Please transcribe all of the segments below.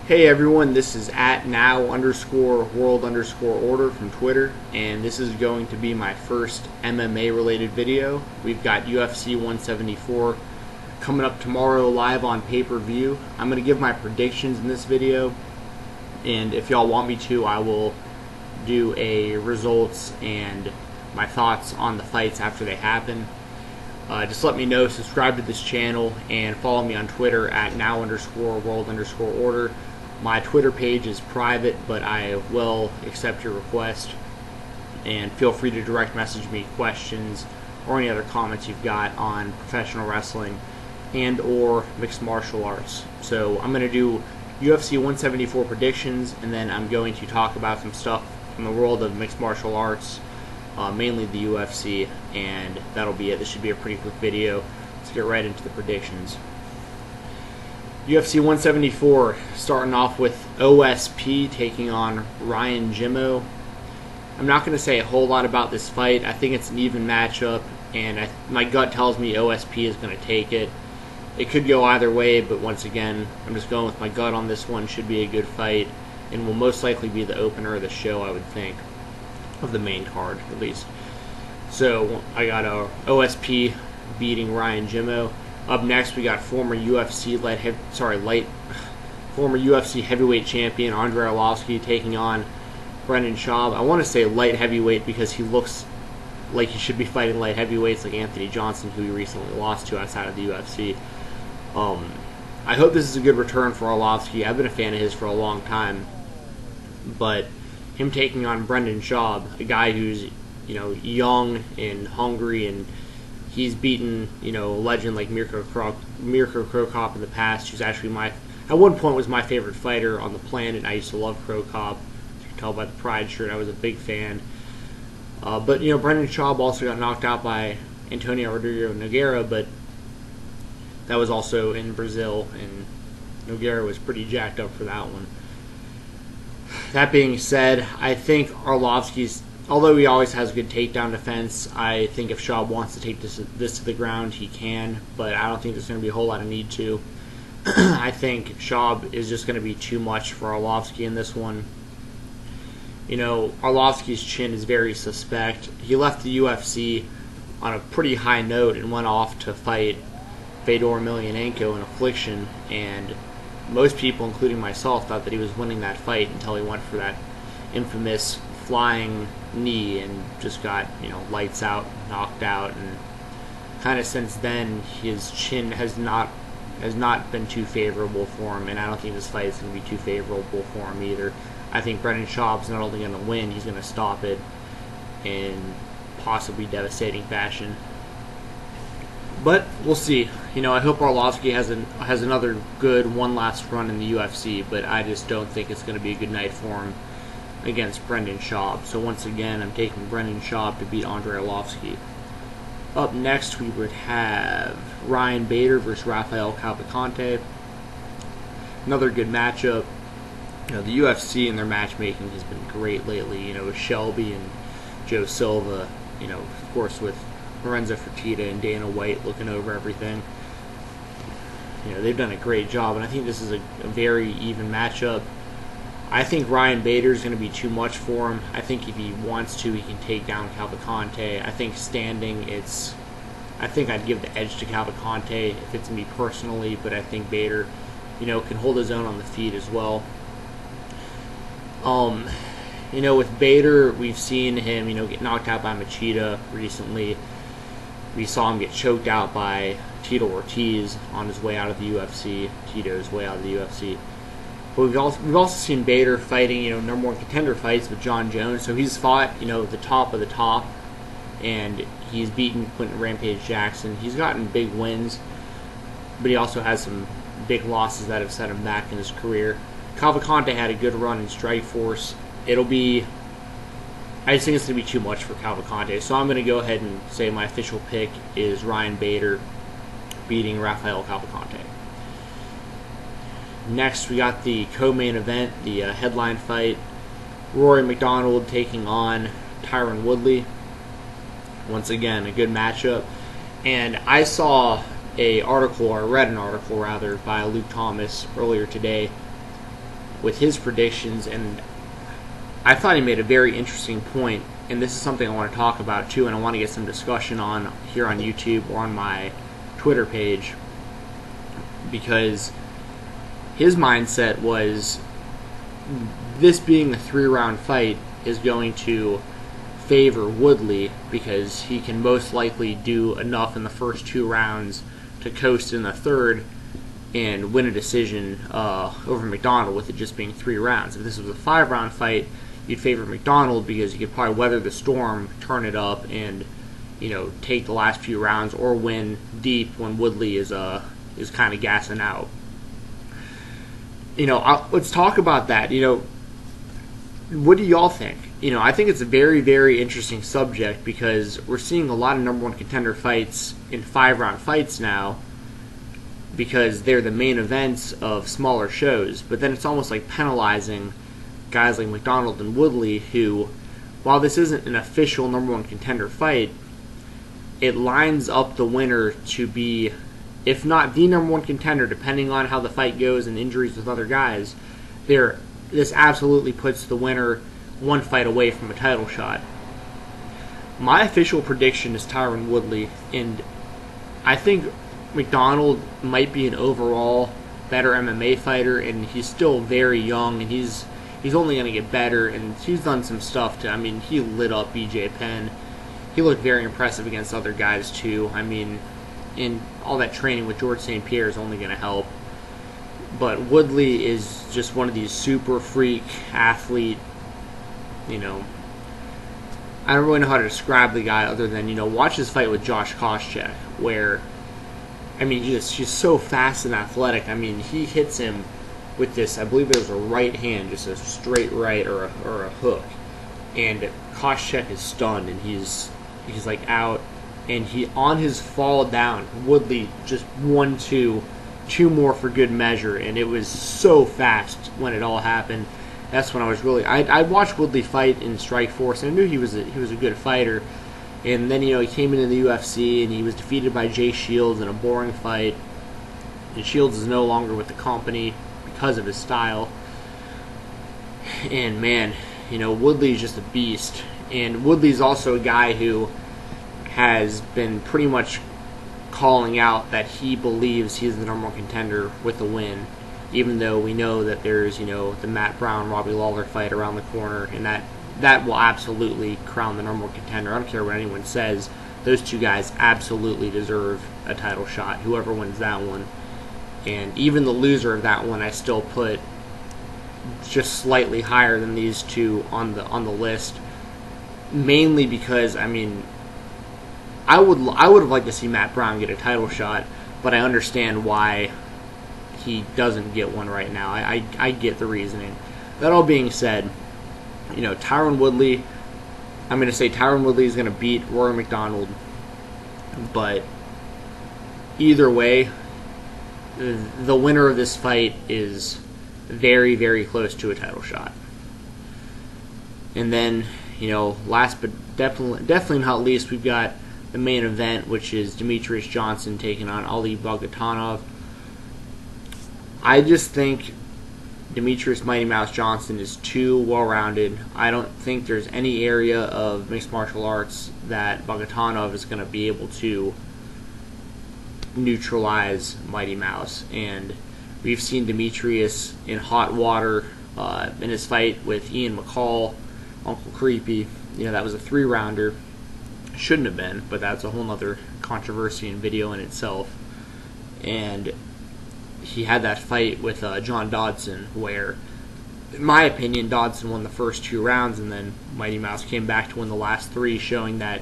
Hey everyone, this is @now_world_order from Twitter, and this is going to be my first MMA related video. We've got UFC 174 coming up tomorrow live on pay-per-view. I'm going to give my predictions in this video, and if y'all want me to, I will do a results and my thoughts on the fights after they happen. Just let me know, subscribe to this channel, and follow me on Twitter @now_world_order. My Twitter page is private, but I will accept your request, and feel free to direct message me questions or any other comments you've got on professional wrestling and or mixed martial arts. So I'm going to do UFC 174 predictions, and then I'm going to talk about some stuff from the world of mixed martial arts, mainly the UFC, and that'll be it. This should be a pretty quick video. Let's get right into the predictions. UFC 174, starting off with OSP taking on Ryan Jimmo. I'm not going to say a whole lot about this fight. I think it's an even matchup, and my gut tells me OSP is going to take it. It could go either way, but once again, I'm just going with my gut on this one. Should be a good fight, and will most likely be the opener of the show, I would think, of the main card, at least. So I got OSP beating Ryan Jimmo. Up next, we got former UFC heavyweight champion Andrei Arlovski taking on Brendan Schaub. I want to say light heavyweight because he looks like he should be fighting light heavyweights like Anthony Johnson, who he recently lost to outside of the UFC. I hope this is a good return for Arlovski. I've been a fan of his for a long time, but him taking on Brendan Schaub, a guy who's young and hungry, and he's beaten, a legend like Mirko Cro Cop in the past, who's actually at one point was my favorite fighter on the planet. I used to love Cro Cop. You can tell by the Pride shirt, I was a big fan. But, Brendan Schaub also got knocked out by Antonio Rodrigo Nogueira, but that was also in Brazil, and Nogueira was pretty jacked up for that one. That being said, I think Arlovski's, although he always has good takedown defense, I think if Schaub wants to take this to the ground, he can, but I don't think there's going to be a whole lot of need to. I think Schaub is just going to be too much for Arlovski in this one. Arlovski's chin is very suspect. He left the UFC on a pretty high note and went off to fight Fedor Emelianenko in Affliction, and most people, including myself, thought that he was winning that fight until he went for that infamous flying knee and just got lights out, knocked out, and kind of since then his chin has not been too favorable for him, and I don't think this fight is going to be too favorable for him either. I think Brendan Schaub's not only going to win, he's going to stop it in possibly devastating fashion. But we'll see. I hope Arlovski has another good one last run in the UFC, but I just don't think it's going to be a good night for him against Brendan Schaub. So once again, I'm taking Brendan Schaub to beat Andrei Arlovski. Up next, we would have Ryan Bader versus Rafael Cavalcante. Another good matchup. The UFC and their matchmaking has been great lately. With Shelby and Joe Silva. Of course with Lorenzo Fertitta and Dana White looking over everything. They've done a great job, and I think this is a very even matchup. I think Ryan Bader is going to be too much for him. I think if he wants to, he can take down Cavalcante. I think standing, I think I'd give the edge to Cavalcante if it's me personally, but I think Bader, can hold his own on the feet as well. With Bader, we've seen him, get knocked out by Machida recently. We saw him get choked out by Tito Ortiz on his way out of the UFC. Tito's way out of the UFC. But we've also seen Bader fighting, number one contender fights with John Jones. So he's fought, the top of the top, and he's beaten Quentin Rampage Jackson. He's gotten big wins, but he also has some big losses that have set him back in his career. Cavalcante had a good run in Strikeforce. I just think it's going to be too much for Cavalcante. So I'm going to go ahead and say my official pick is Ryan Bader beating Rafael Cavalcante. Next, we got the co-main event, the headline fight. Rory McDonald taking on Tyron Woodley. Once again, a good matchup. And I saw a article, or read an article rather, by Luke Thomas earlier today with his predictions, and I thought he made a very interesting point, and this is something I want to talk about too, and I want to get some discussion on here on YouTube or on my Twitter page, because his mindset was this being a 3-round fight is going to favor Woodley because he can most likely do enough in the first 2 rounds to coast in the third and win a decision over McDonald, with it just being 3 rounds. If this was a 5-round fight, you'd favor McDonald because he could probably weather the storm, turn it up, and take the last few rounds or win deep when Woodley is kind of gassing out. Let's talk about that. What do y'all think? I think it's a very, very interesting subject because we're seeing a lot of number 1 contender fights in 5-round fights now because they're the main events of smaller shows. But then it's almost like penalizing guys like McDonald and Woodley who, while this isn't an official number 1 contender fight, it lines up the winner to be, if not the number 1 contender, depending on how the fight goes and injuries with other guys, this absolutely puts the winner 1 fight away from a title shot. My official prediction is Tyron Woodley, and I think McDonald might be an overall better MMA fighter, and he's still very young, and he's only going to get better, and he's done some stuff he lit up BJ Penn. He looked very impressive against other guys too. And all that training with George St. Pierre is only going to help. But Woodley is just one of these super freak athlete. I don't really know how to describe the guy other than, watch his fight with Josh Koscheck, where, he's so fast and athletic. He hits him with this, I believe it was a right hand, just a straight right or a hook. And Koscheck is stunned, and he's like out. And he, on his fall down, Woodley just 1-2, 2 more for good measure, and it was so fast when it all happened. That's when I was really I watched Woodley fight in Strikeforce, and I knew he was a good fighter. And then he came into the UFC and he was defeated by Jay Shields in a boring fight. And Shields is no longer with the company because of his style. And man, Woodley's just a beast. And Woodley's also a guy who has been pretty much calling out that he believes he's the number 1 contender with a win, even though we know that there's, the Matt Brown-Robbie Lawler fight around the corner, and that will absolutely crown the number 1 contender. I don't care what anyone says. Those 2 guys absolutely deserve a title shot, whoever wins that one. And even the loser of that one, I still put just slightly higher than these 2 on the list, mainly because, I would have liked to see Matt Brown get a title shot, but I understand why he doesn't get one right now. I get the reasoning. That all being said, Tyron Woodley, I'm going to say Tyron Woodley is going to beat Rory McDonald, but either way, the winner of this fight is very, very close to a title shot. And then, last but definitely not least, we've got the main event, which is Demetrius Johnson taking on Ali Bogdatanov. I just think Demetrius Mighty Mouse Johnson is too well-rounded. I don't think there's any area of mixed martial arts that Bogdatanov is going to be able to neutralize Mighty Mouse. And we've seen Demetrius in hot water in his fight with Ian McCall, Uncle Creepy. That was a 3-rounder. Shouldn't have been, but that's a whole other controversy and video in itself. And he had that fight with John Dodson, where, in my opinion, Dodson won the first 2 rounds, and then Mighty Mouse came back to win the last 3, showing that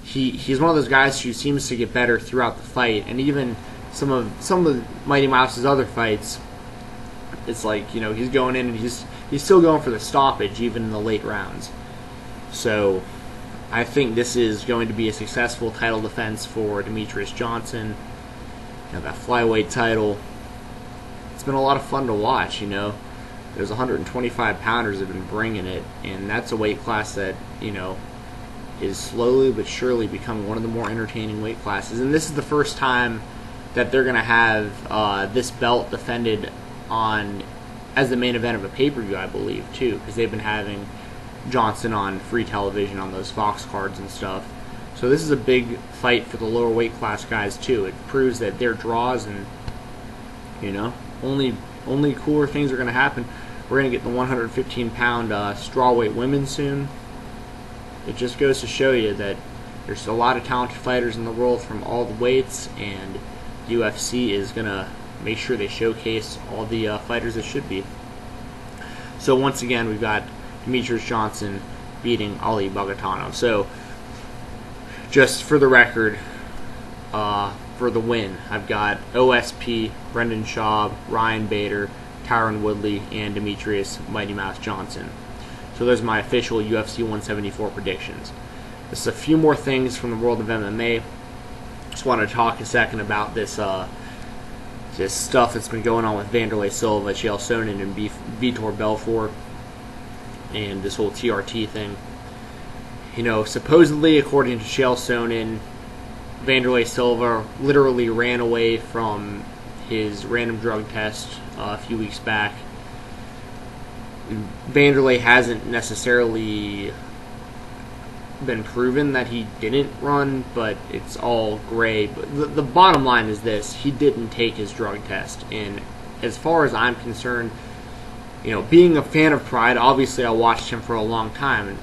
he's one of those guys who seems to get better throughout the fight. And even some of Mighty Mouse's other fights, it's like he's going in and he's still going for the stoppage even in the late rounds. So I think this is going to be a successful title defense for Demetrius Johnson. That flyweight title, it's been a lot of fun to watch. There's 125 pounders that have been bringing it, and that's a weight class that is slowly but surely becoming one of the more entertaining weight classes. And this is the first time that they're going to have this belt defended on as the main event of a pay-per-view, I believe, too, because they've been having Johnson on free television on those Fox cards and stuff. So this is a big fight for the lower weight class guys, too. It proves that they're draws, and, only cooler things are going to happen. We're going to get the 115-pound strawweight women soon. It just goes to show you that there's a lot of talented fighters in the world from all the weights, and UFC is going to make sure they showcase all the fighters that should be. So once again, we've got Demetrius Johnson beating Ali Bagatano. So just for the record, for the win, I've got OSP, Brendan Schaub, Ryan Bader, Tyron Woodley, and Demetrius Mighty Mouse Johnson. So those are my official UFC 174 predictions. This is a few more things from the world of MMA. Just want to talk a second about this stuff that's been going on with Wanderlei Silva, Chael Sonnen, and Vitor Belfort, and this whole TRT thing. Supposedly, according to Chael Sonnen, Wanderlei Silva literally ran away from his random drug test a few weeks back. Wanderlei hasn't necessarily been proven that he didn't run, but it's all gray. But the bottom line is this: he didn't take his drug test, and as far as I'm concerned, being a fan of Pride, obviously I watched him for a long time, and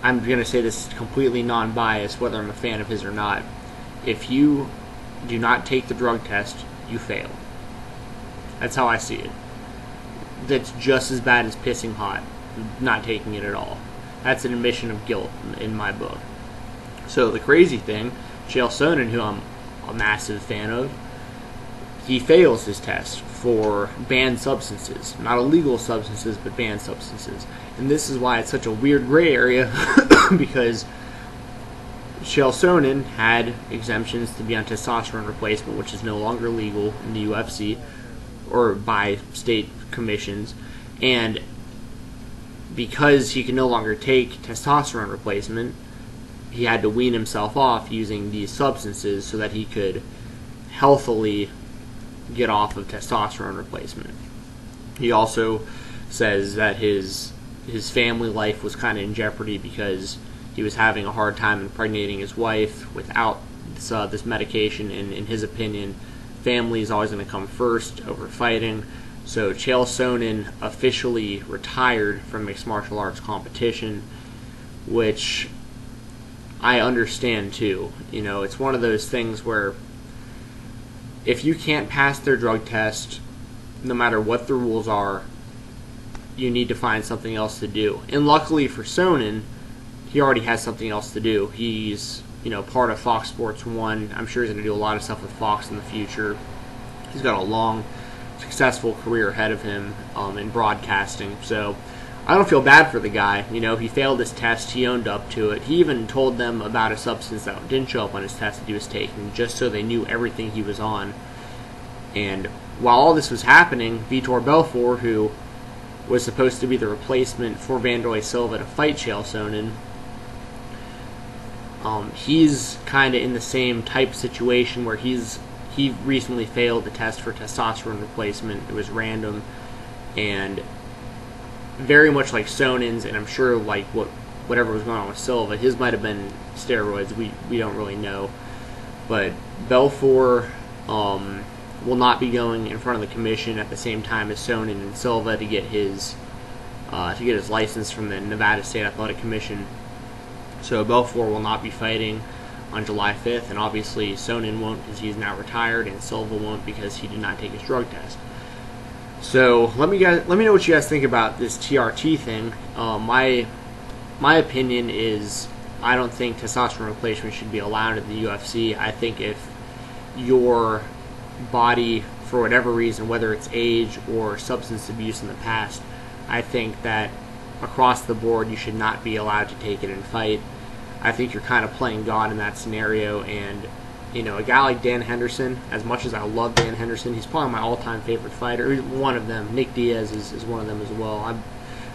I'm going to say this completely non-biased, whether I'm a fan of his or not. If you do not take the drug test, you fail. That's how I see it. That's just as bad as pissing hot, not taking it at all. That's an admission of guilt in my book. So the crazy thing, Chael Sonnen, who I'm a massive fan of, he fails his test for banned substances. Not illegal substances, but banned substances. And this is why it's such a weird gray area, because Chael Sonnen had exemptions to be on testosterone replacement, which is no longer legal in the UFC or by state commissions, and because he can no longer take testosterone replacement, he had to wean himself off using these substances so that he could healthily get off of testosterone replacement. He also says that his family life was kind of in jeopardy because he was having a hard time impregnating his wife without this medication, and in his opinion, family is always going to come first over fighting. So Chael Sonnen officially retired from mixed martial arts competition, which I understand too. It's one of those things where if you can't pass their drug test, no matter what the rules are, you need to find something else to do. And luckily for Sonnen, he already has something else to do. He's part of Fox Sports 1. I'm sure he's going to do a lot of stuff with Fox in the future. He's got a long, successful career ahead of him in broadcasting. So I don't feel bad for the guy. He failed his test. He owned up to it. He even told them about a substance that didn't show up on his test that he was taking, just so they knew everything he was on. And while all this was happening, Vitor Belfort, who was supposed to be the replacement for Wanderlei Silva to fight Chael Sonnen, he's kind of in the same type situation where he recently failed the test for testosterone replacement. It was random, and very much like Sonnen's, and I'm sure like whatever was going on with Silva, his might have been steroids. We don't really know, but Belfort will not be going in front of the commission at the same time as Sonnen and Silva to get his license from the Nevada State Athletic Commission. So Belfort will not be fighting on July 5th, and obviously Sonnen won't because he's now retired, and Silva won't because he did not take his drug test. So let me know what you guys think about this TRT thing. My opinion is I don't think testosterone replacement should be allowed in the UFC. I think if your body, for whatever reason, whether it's age or substance abuse in the past, I think that across the board you should not be allowed to take it and fight. I think you're kind of playing God in that scenario, and a guy like Dan Henderson, as much as I love Dan Henderson, he's probably my all-time favorite fighter. He's one of them. Nick Diaz is one of them as well.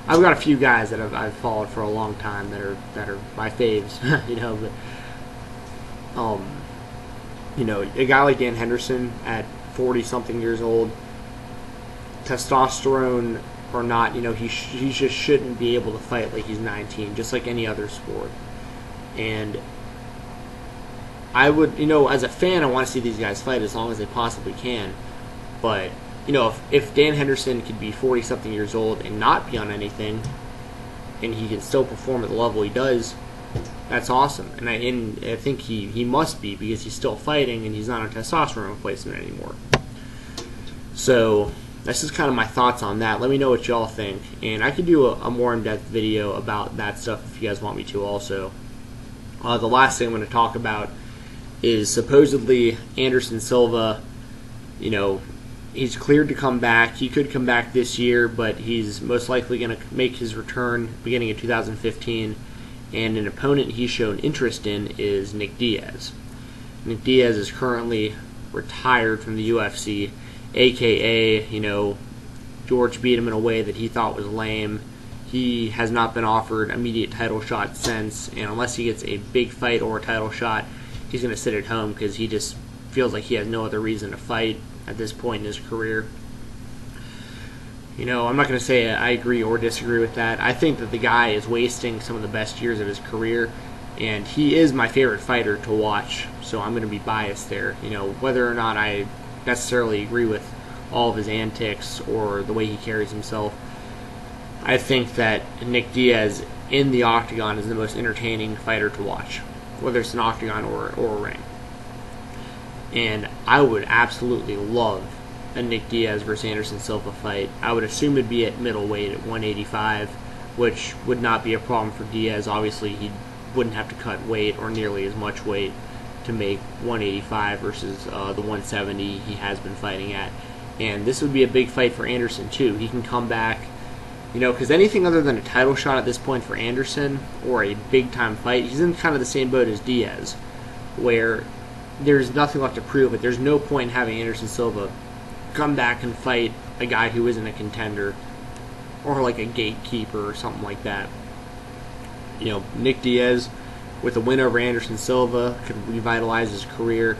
I've got a few guys that I've followed for a long time that are my faves, but a guy like Dan Henderson at 40-something years old, testosterone or not, he just shouldn't be able to fight like he's 19, just like any other sport. And I would, as a fan, I want to see these guys fight as long as they possibly can. But, if Dan Henderson could be 40-something years old and not be on anything, and he can still perform at the level he does, that's awesome. And I think he must be, because he's still fighting and he's not on testosterone replacement anymore. So that's just kind of my thoughts on that. Let me know what y'all think, and I could do a more in-depth video about that stuff if you guys want me to also. The last thing I'm going to talk about is supposedly Anderson Silva. He's cleared to come back. He could come back this year, but he's most likely going to make his return beginning of 2015. And an opponent he's shown interest in is Nick Diaz. Nick Diaz is currently retired from the UFC, aka, George beat him in a way that he thought was lame. He has not been offered immediate title shot since, and unless he gets a big fight or a title shot, he's going to sit at home because he just feels like he has no other reason to fight at this point in his career. I'm not going to say I agree or disagree with that. I think that the guy is wasting some of the best years of his career, and he is my favorite fighter to watch, so I'm going to be biased there. Whether or not I necessarily agree with all of his antics or the way he carries himself, I think that Nick Diaz in the octagon is the most entertaining fighter to watch, whether it's an octagon or a ring. And I would absolutely love a Nick Diaz versus Anderson Silva fight. I would assume it'd be at middleweight at 185, which would not be a problem for Diaz. Obviously, he wouldn't have to cut weight or nearly as much weight to make 185 versus the 170 he has been fighting at. And this would be a big fight for Anderson too. He can come back, because anything other than a title shot at this point for Anderson or a big-time fight, he's in kind of the same boat as Diaz, where there's nothing left to prove, but there's no point in having Anderson Silva come back and fight a guy who isn't a contender or like a gatekeeper or something like that. Nick Diaz with a win over Anderson Silva could revitalize his career,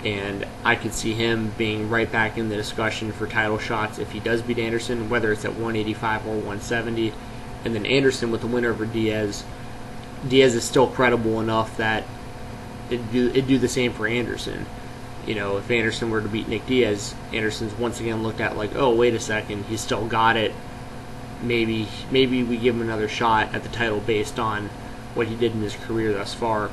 and I could see him being right back in the discussion for title shots if he does beat Anderson, whether it's at 185 or 170. And then Anderson with the win over Diaz. Diaz is still credible enough that it'd do the same for Anderson. If Anderson were to beat Nick Diaz, Anderson's once again looked at like, oh, wait a second, he's still got it. Maybe we give him another shot at the title based on what he did in his career thus far.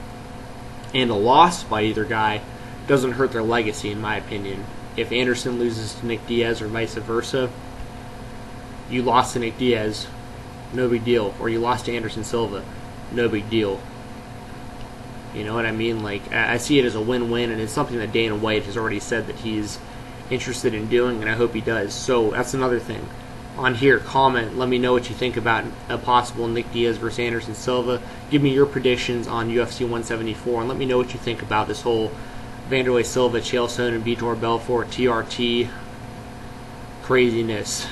And a loss by either guy doesn't hurt their legacy, in my opinion. If Anderson loses to Nick Diaz or vice versa, you lost to Nick Diaz, no big deal. Or you lost to Anderson Silva, no big deal. You know what I mean? Like, I see it as a win-win, and it's something that Dana White has already said that he's interested in doing, and I hope he does. So that's another thing. On here, comment, let me know what you think about a possible Nick Diaz versus Anderson Silva. Give me your predictions on UFC 174, and let me know what you think about this whole Vanderlei Silva, Chael Sonnen, and Vitor Belfort TRT craziness.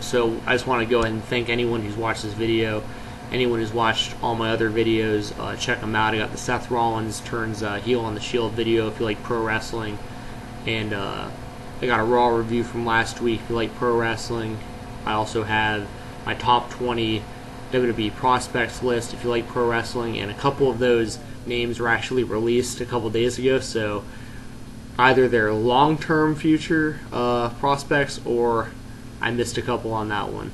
So I just want to go ahead and thank anyone who's watched this video. Anyone who's watched all my other videos, check them out. I got the Seth Rollins turns heel on the Shield video if you like pro wrestling. And I got a Raw review from last week if you like pro wrestling. I also have my top 20 WWE prospects list if you like pro wrestling. And a couple of those names were actually released a couple days ago. So either they're long-term future prospects or I missed a couple on that one.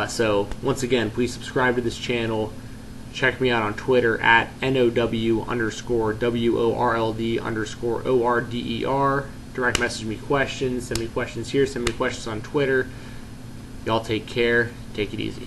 So, once again, please subscribe to this channel. Check me out on Twitter at NOW_WORLD_ORDER. Direct message me questions. Send me questions here. Send me questions on Twitter. Y'all take care. Take it easy.